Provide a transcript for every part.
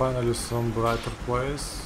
finally some brighter place.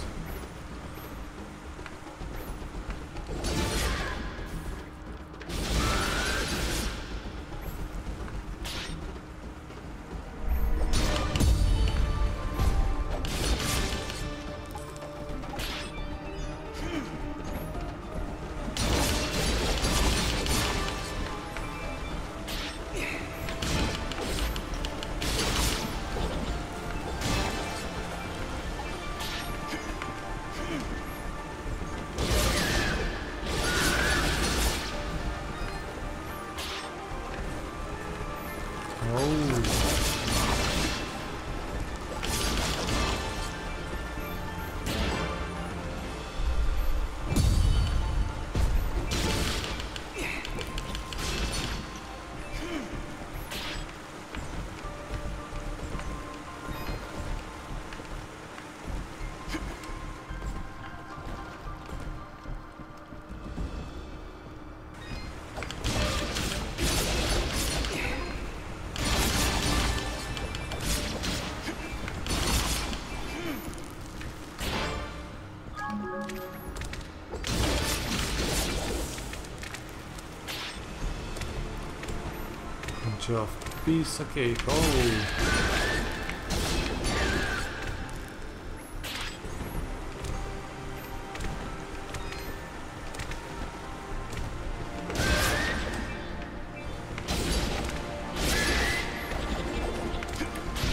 Of piece of cake. Oh,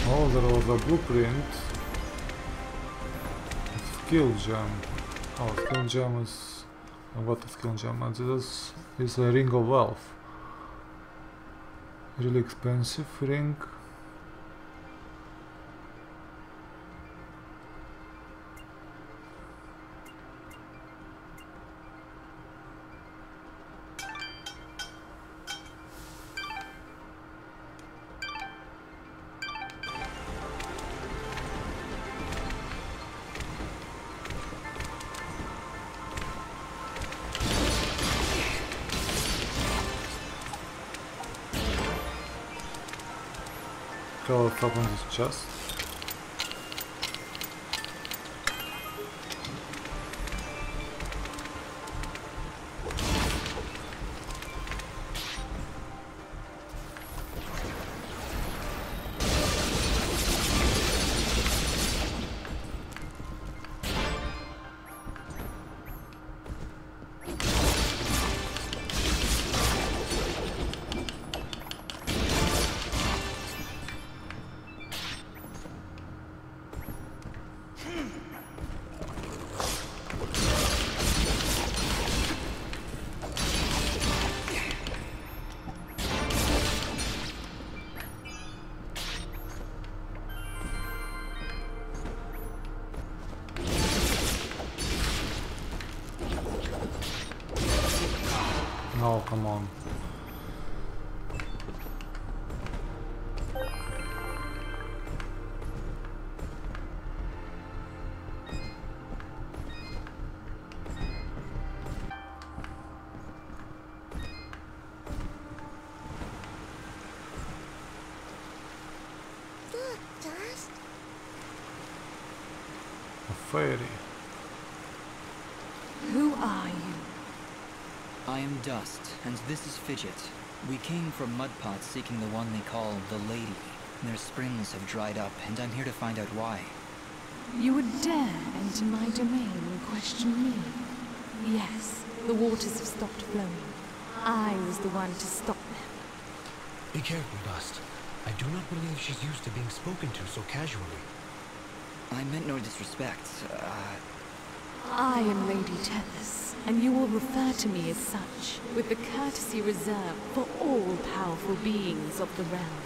oh, there was a blueprint. Skill gem. Oh, skill gem is what a skill gem. And this is a ring of wealth. Really expensive ring. Let's open this chest. Oh, come on. Look, Dust. A fairy. Who are you? I am Dust, and this is Fidget. We came from Mudpots seeking the one they call the Lady. Their springs have dried up, and I'm here to find out why. You would dare enter my domain and question me? Yes, the waters have stopped flowing. I was the one to stop them. Be careful, Dust. I do not believe she's used to being spoken to so casually. I meant no disrespect. I am Lady Tethys, and you will refer to me as such, with the courtesy reserved for all powerful beings of the realm.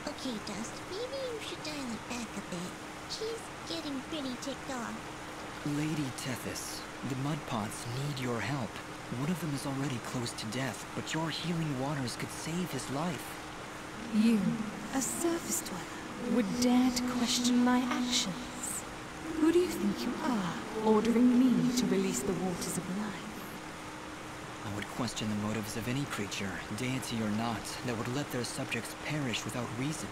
Okay, Dust, maybe you should dial it back a bit. She's getting pretty ticked off. Lady Tethys, the Mudpots need your help. One of them is already close to death, but your healing waters could save his life. You, a surface dweller, would dare to question my actions? Who do you think you are, ordering me to release the waters of life? I would question the motives of any creature, deity or not, that would let their subjects perish without reason.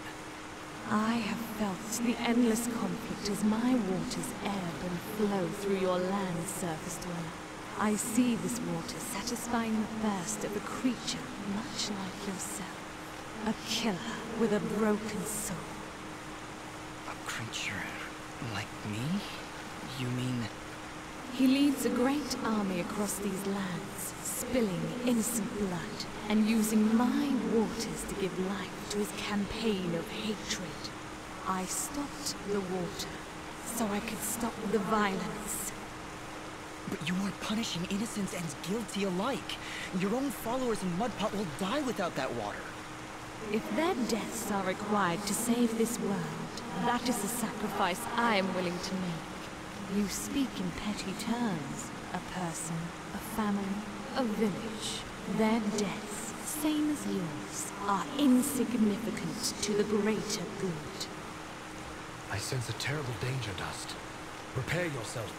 I have felt the endless conflict as my waters ebb and flow through your land, surface dweller. I see this water satisfying the thirst of a creature much like yourself. A killer with a broken soul. A creature like me? You mean... He leads a great army across these lands, spilling innocent blood, and using my waters to give life to his campaign of hatred. I stopped the water, so I could stop the violence. But you are punishing innocents and guilty alike. Your own followers in Mudpot will die without that water. If their deaths are required to save this world, that is the sacrifice I am willing to make. You speak in petty terms. A person, a family, a village. Their deaths, same as yours, are insignificant to the greater good. I sense a terrible danger, Dust. Prepare yourself.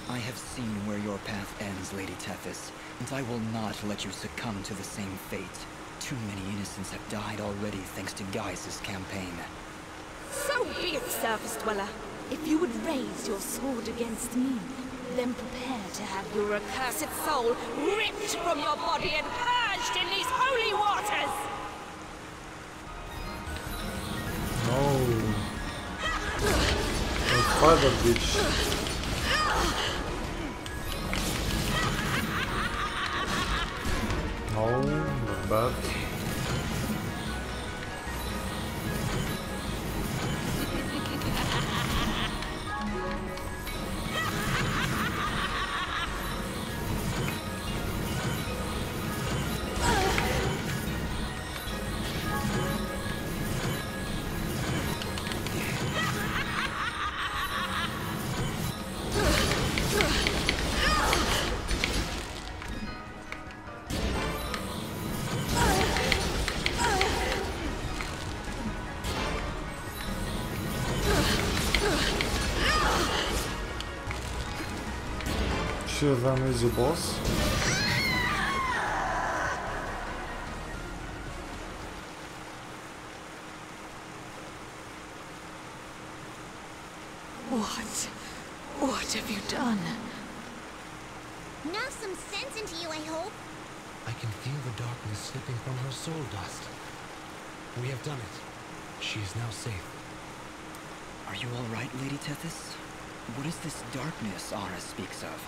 I have seen where your path ends, Lady Tethys, and I will not let you succumb to the same fate. Too many innocents have died already thanks to Gaius' campaign. So be it, surface dweller. If you would raise your sword against me, then prepare to have your accursed soul ripped from your body and purged in these holy waters! No. Oh, father, bitch. No, not bad. Shazam is the boss. What have you done? Knock some sense into you, I hope. I can feel the darkness slipping from her soul, Dust. We have done it. She is now safe. Are you all right, Lady Tethys? What is this darkness Ahrah speaks of?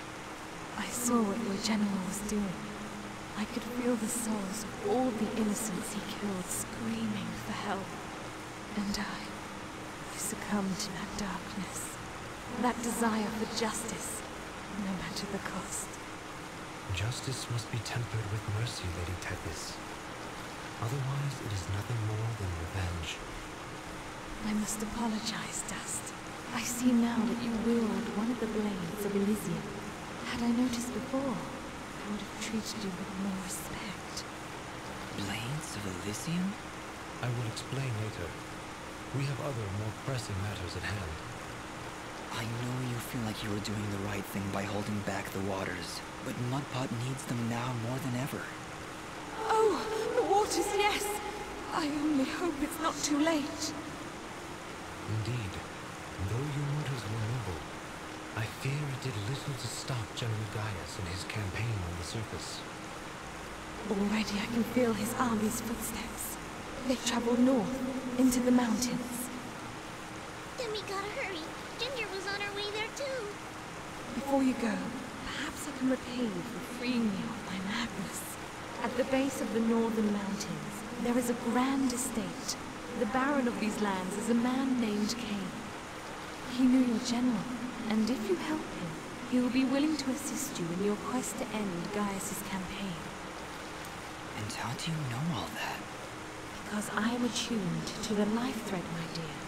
I saw what your general was doing. I could feel the souls of all the innocents he killed screaming for help. And I succumbed to that darkness. That desire for justice, no matter the cost. Justice must be tempered with mercy, Lady Tethys. Otherwise, it is nothing more than revenge. I must apologize, Dust. I see now that you wield one of the blades of Elysian. Had I noticed before, I would have treated you with more respect. Blades of Elysian? I will explain later. We have other, more pressing matters at hand. I know you feel like you were doing the right thing by holding back the waters, but Mudpot needs them now more than ever. Oh, the waters, yes! I only hope it's not too late. Indeed, though your motives were noble, I fear it did little to stop General Gaius in his campaign on the surface. Already I can feel his army's footsteps. They've traveled north, into the mountains. Then we gotta hurry. Ginger was on her way there too. Before you go, perhaps I can repay you for freeing me of my madness. At the base of the northern mountains, there is a grand estate. The baron of these lands is a man named Cain. He knew your general, and if you help him, he will be willing to assist you in your quest to end Gaius' campaign. And how do you know all that? Because I am attuned to the life thread, my dear.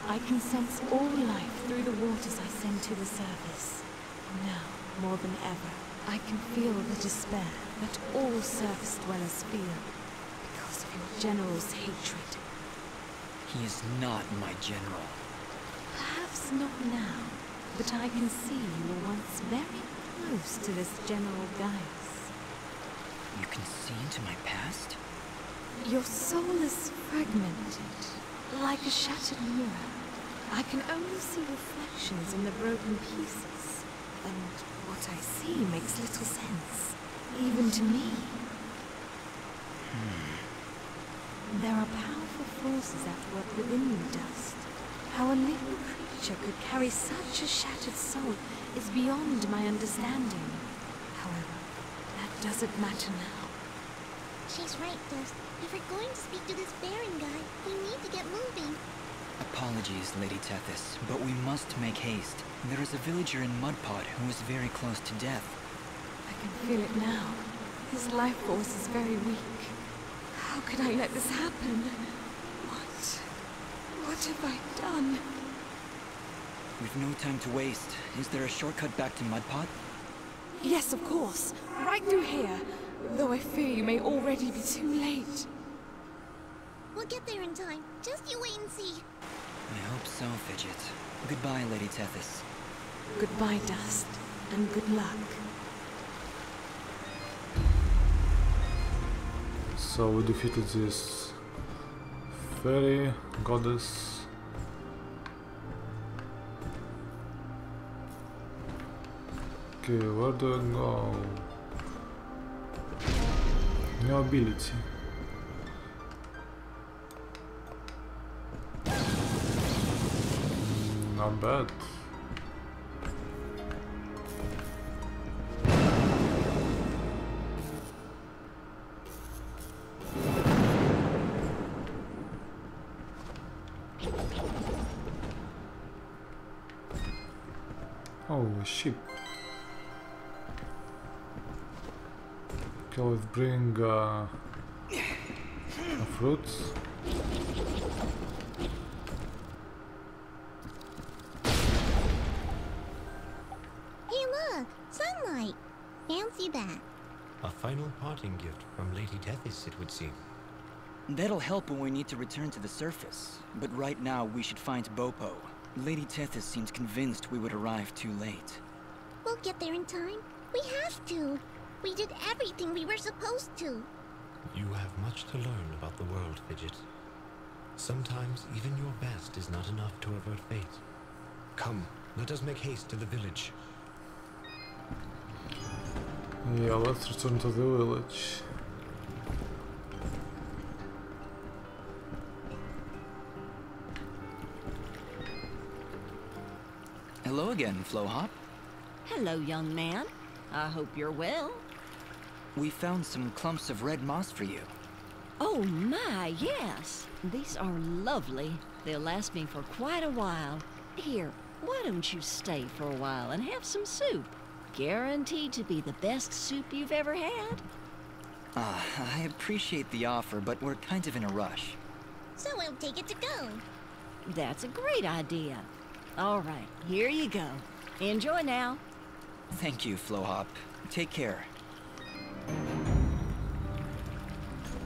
I can sense all life through the waters I send to the surface. Now, more than ever, I can feel the despair that all surface dwellers feel because of your general's hatred. He is not my general. Perhaps not now, but I can see you were once very close to this General Gaius. You can see into my past? Your soul is fragmented, like a shattered mirror. I can only see reflections in the broken pieces, and what I see makes little sense, even to me. There are powerful forces at work within you, Dust. How a living creature could carry such a shattered soul is beyond my understanding. However, that doesn't matter now. She's right, Dust. If we're going to speak to this Baron guy, we need to get moving. Apologies, Lady Tethys, but we must make haste. There is a villager in Mudpot who is very close to death. I can feel it now. His life force is very weak. How could I let this happen? What have I done? We've no time to waste. Is there a shortcut back to Mudpot? Yes, of course. Right through here. Though I fear you may already be too late. We'll get there in time. Just you wait and see. I hope so, Fidget. Goodbye, Lady Tethys. Goodbye, Dust, and good luck. So we defeated this fairy goddess. Okay, where do I go? New ability. Not bad. Oh, a sheep. Okay, let's bring fruits. Hey look! Sunlight! Fancy that. A final parting gift from Lady Tethys, it would seem. That'll help when we need to return to the surface. But right now, we should find Bopo. Lady Tethys seems convinced we would arrive too late. We'll get there in time. We have to. We did everything we were supposed to. You have much to learn about the world, Fidget. Sometimes even your best is not enough to avert fate. Come, let us make haste to the village. Yeah, let's return to the village. Hello again, Flowhop. Hello, young man. I hope you're well. We found some clumps of red moss for you. Oh my, yes. These are lovely. They'll last me for quite a while. Here, why don't you stay for a while and have some soup? Guaranteed to be the best soup you've ever had. I appreciate the offer, but we're kind of in a rush. So we'll take it to go. That's a great idea. All right, here you go. Enjoy now. Thank you, Flowhop. Take care.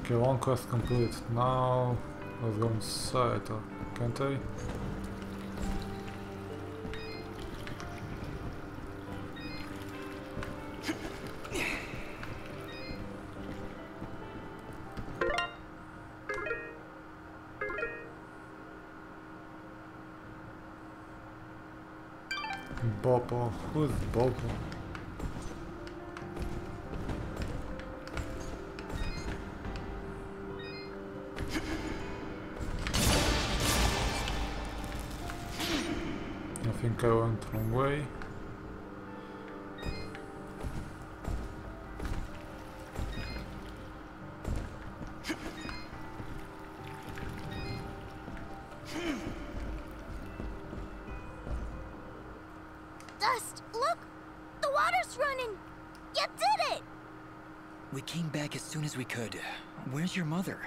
Okay, one quest complete. Now let's go inside, can't I? Bopo. Who's Bopo? I think I went wrong way. Dust, look! The water's running! You did it! We came back as soon as we could. Where's your mother?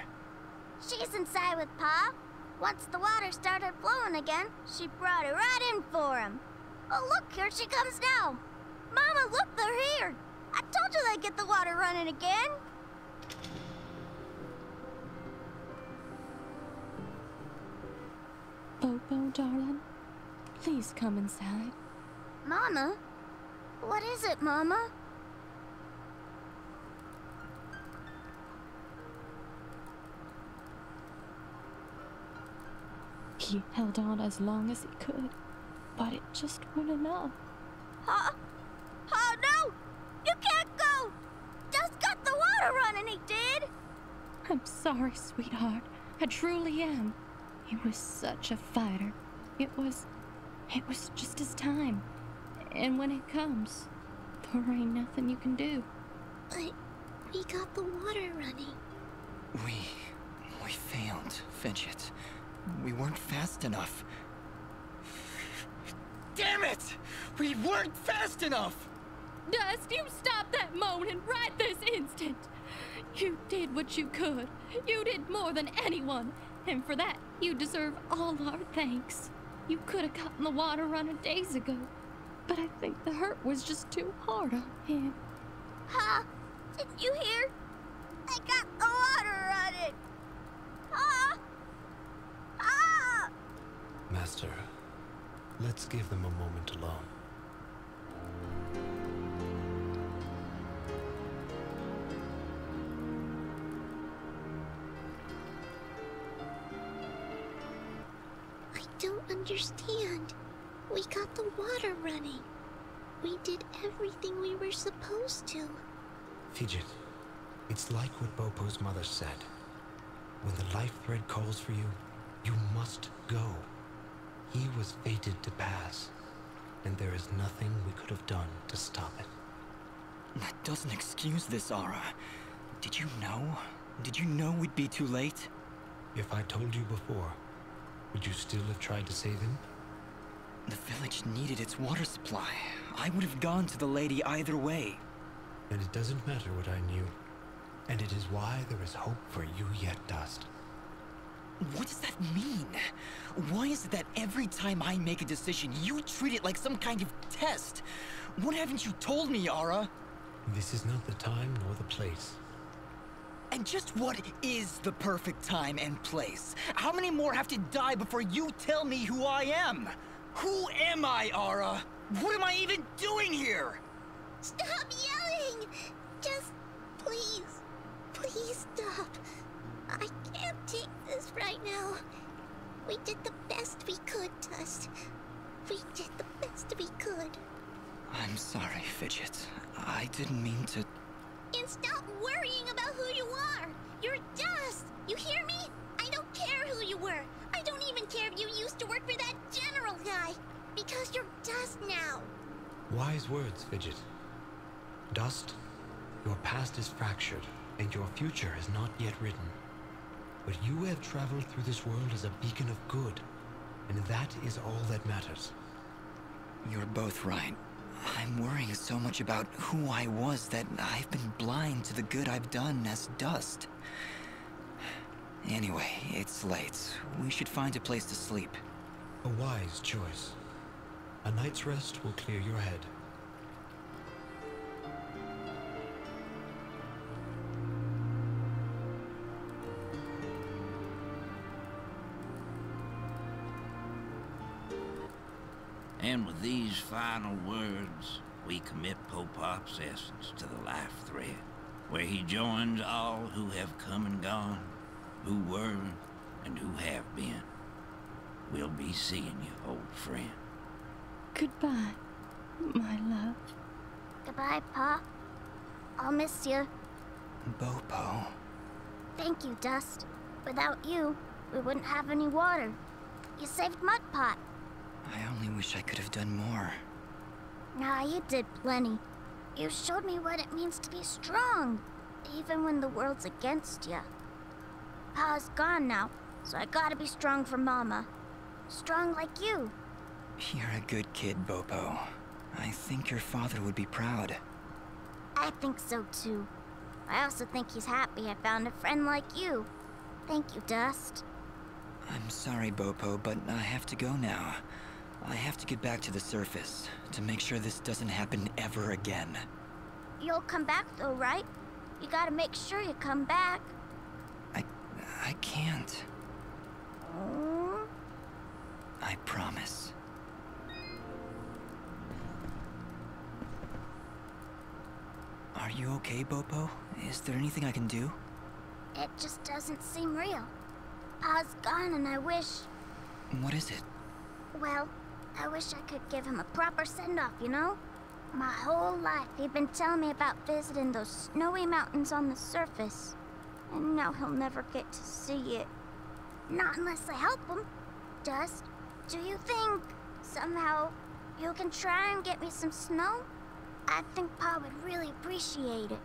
She's inside with Pa. Once the water started flowing again, she brought it right in for him. Oh, look, here she comes now. Mama, look, they're here. I told you they'd get the water running again. Bopo, darling, please come inside. Mama? What is it, Mama? He held on as long as he could, but it just wasn't enough. Huh? Oh no! You can't go! Dust got the water running, he did! I'm sorry, sweetheart. I truly am. He was such a fighter. It was just his time. And when it comes, there ain't nothing you can do. But we got the water running. We failed, Fidget. We weren't fast enough. Damn it! We weren't fast enough! Dust, you stop that moaning right this instant! You did what you could. You did more than anyone. And for that, you deserve all our thanks. You could have gotten the water running days ago. But I think the hurt was just too hard on him. Huh? Did you hear? I got the water running! Huh? Ah! Master, let's give them a moment alone. I don't understand. We got the water running. We did everything we were supposed to. Fidget, it's like what Bopo's mother said. When the life thread calls for you, you must go. He was fated to pass, and there is nothing we could have done to stop it. That doesn't excuse this, Ahrah. Did you know? Did you know we'd be too late? If I told you before, would you still have tried to save him? The village needed its water supply. I would have gone to the lady either way. And it doesn't matter what I knew. And it is why there is hope for you yet, Dust. What does that mean? Why is it that every time I make a decision, you treat it like some kind of test? What haven't you told me, Ahrah? This is not the time nor the place. And just what is the perfect time and place? How many more have to die before you tell me who I am? Who am I, Ahrah? What am I even doing here? Stop yelling! Just please, please stop. I can't take this right now. We did the best we could, Dust. We did the best we could. I'm sorry, Fidget. I didn't mean to... And stop worrying about who you are. You're Dust. You hear me? I don't care who you were. I don't even care if you used to work for that general guy. Because you're Dust now. Wise words, Fidget. Dust, your past is fractured, and your future is not yet written. But you have traveled through this world as a beacon of good, and that is all that matters. You're both right. I'm worrying so much about who I was that I've been blind to the good I've done as Dust. Anyway, it's late. We should find a place to sleep. A wise choice. A night's rest will clear your head. And with these final words, we commit Popop's essence to the life thread, where he joins all who have come and gone, who were and who have been. We'll be seeing you, old friend. Goodbye, my love. Goodbye, Pa. I'll miss you. Bopo. Thank you, Dust. Without you, we wouldn't have any water. You saved Mudpot. I only wish I could have done more. Nah, you did plenty. You showed me what it means to be strong, even when the world's against you. Pa's gone now, so I gotta be strong for Mama. Strong like you. You're a good kid, Bopo. I think your father would be proud. I think so too. I also think he's happy I found a friend like you. Thank you, Dust. I'm sorry, Bopo, but I have to go now. I have to get back to the surface to make sure this doesn't happen ever again. You'll come back though, right? You gotta make sure you come back. I can't. Oh. I promise. Are you okay, Bopo? Is there anything I can do? It just doesn't seem real. Pa's gone and I wish... What is it? Well, I wish I could give him a proper send-off, you know? My whole life, he'd been telling me about visiting those snowy mountains on the surface. And now he'll never get to see it. Not unless I help him. Dust, do you think, somehow, you can try and get me some snow? I think Pa would really appreciate it.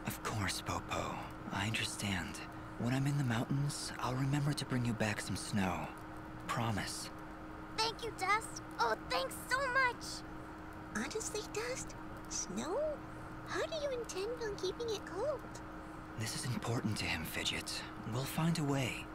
Of course, Popo. I understand. When I'm in the mountains, I'll remember to bring you back some snow. Promise. Thank you, Dust. Oh, thanks so much. Honestly, Dust? Snow? How do you intend on keeping it cold? This is important to him, Fidget. We'll find a way.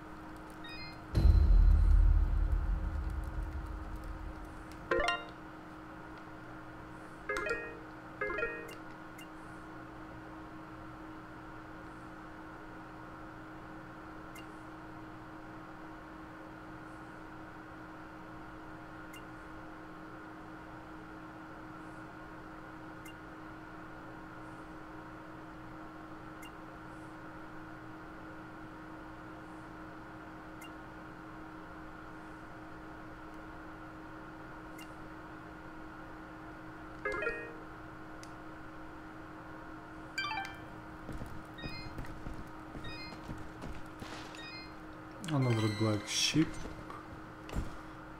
Another black sheep.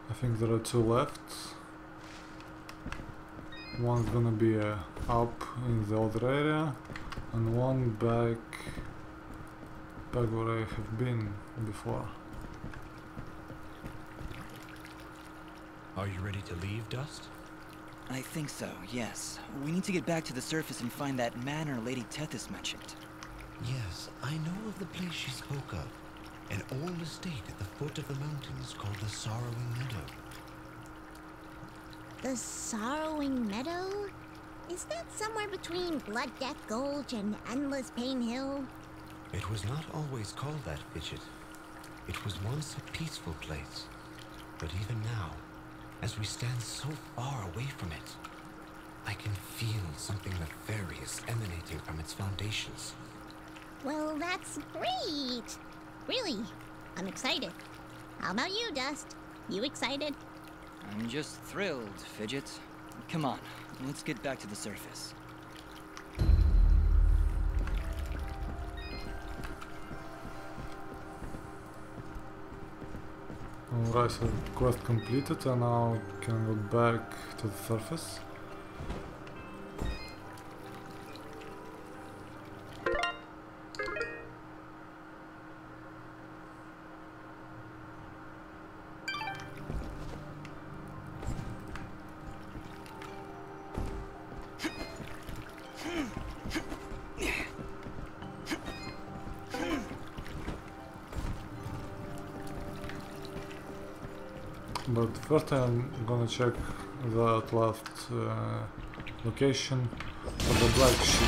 I think there are 2 left. One's gonna be up in the other area, and one back where I have been before. Are you ready to leave, Dust? I think so, yes. We need to get back to the surface and find that manor Lady Tethys mentioned. Yes, I know of the place she spoke of. An old estate at the foot of the mountains called the Sorrowing Meadow. The Sorrowing Meadow? Is that somewhere between Blood Death Gulch and Endless Pain Hill? It was not always called that, Fidget. It was once a peaceful place. But even now, as we stand so far away from it, I can feel something nefarious emanating from its foundations. Well, that's great! Really, I'm excited. How about you, Dust? You excited? I'm just thrilled, Fidget. Come on, let's get back to the surface. Alright, so quest completed, and now can go back to the surface. But first I'm gonna check that last location for the black sheep.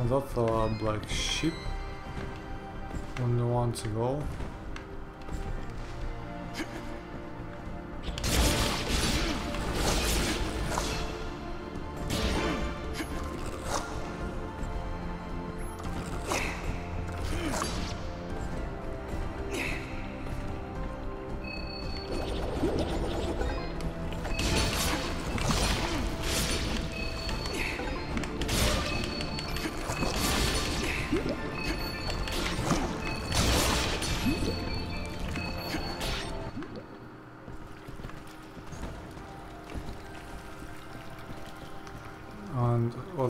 That's a black sheep. Only one to go.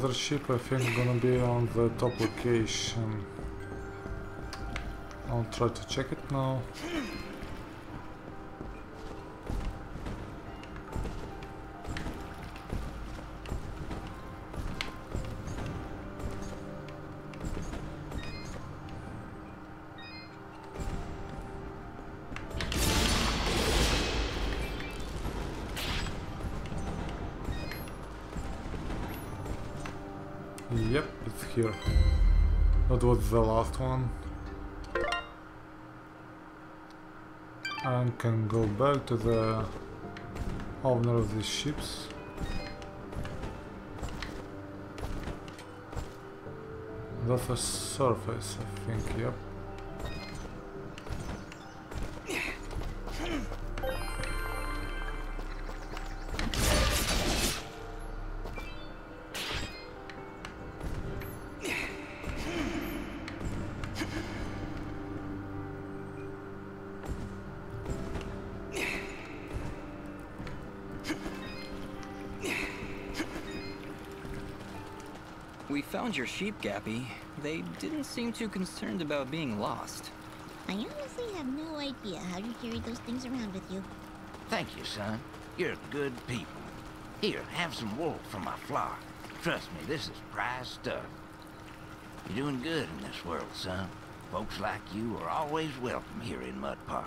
another ship, I think gonna be on the top location. I'll try to check it now. Yep, it's here. That was the last one. And can go back to the owner of these ships. That's a surface, I think, yep. We found your sheep, Gappy. They didn't seem too concerned about being lost. I honestly have no idea how you carry those things around with you. Thank you, son. You're good people. Here, have some wool from my flock. Trust me, this is prize stuff. You're doing good in this world, son. Folks like you are always welcome here in Mud Park.